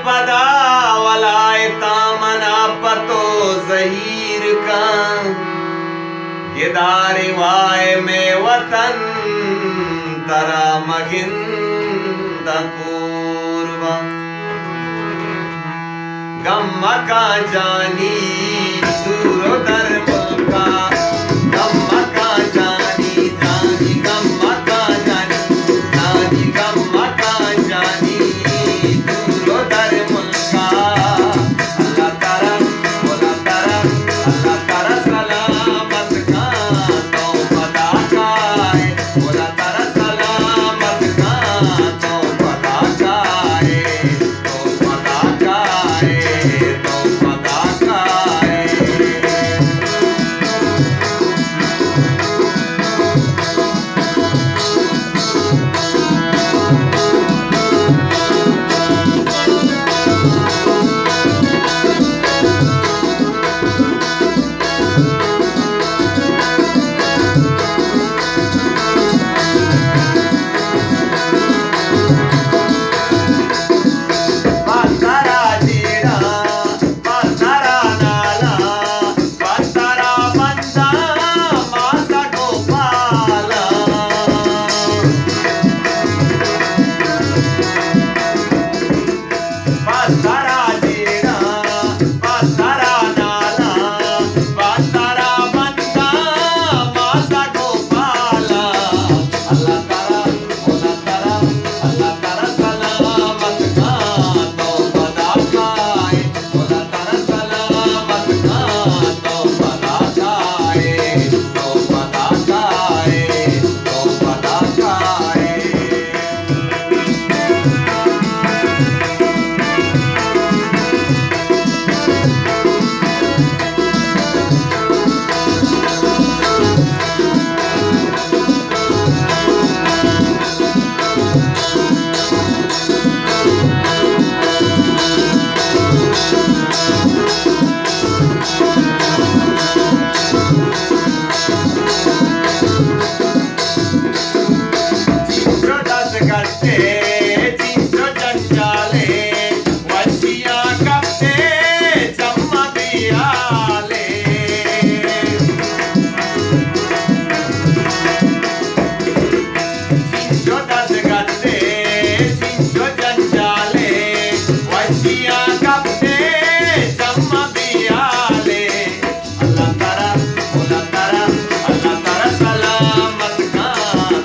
पदावलायता मना पतो जहीर का गिदारी वाय में वतन तरा मगिंद पूर्वा गम्मा का जानी दूरो धर्म का गम्मा का जानी जानी गम्मा का जानी जानी गम्मा का जानी दूरो धर्म का अल्लाह तारा बोला तारा अल्लाह तारा सलामत का तो पता का है बोला तारा सलामत का तो पता का है तो पता का है तो पता का है पातारा जीरा पातारा नाला पातारा बंदा माता गोपाला पातारा जीरा पातारा नाला पातारा बंदा माता गोपाला अल्लाह तारा बोला तारा अल्लाह तारा सलामत का तो पता का है बोला तारा सलामत का तो पता का है तो पता का है तो पता का है चिंचो दस गट्टे चिंचो जंजाले वशिया कप्ते चम्मा दियाले चिंचो दस गट्टे चिंचो जंजाले वशिया कप्ते चम्मा दियाले अल्लाह तारा बोला तारा अल्लाह तारा सलामत का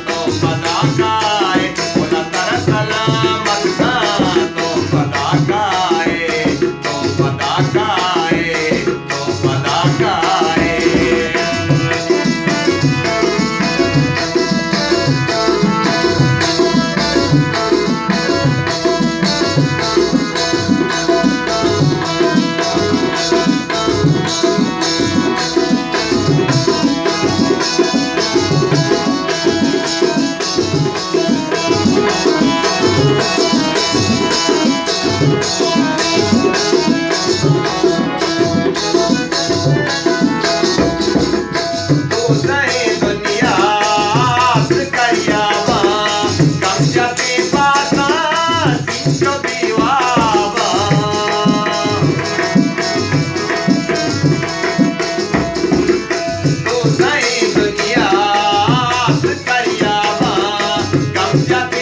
तो पता का है बोला तारा सलामत का तो पता का है तो पता का है तो पता का है दूसरे दुनिया करियावा कम जाती पासा चिंचो दीवावा दूसरे दुनिया करियावा कम जाती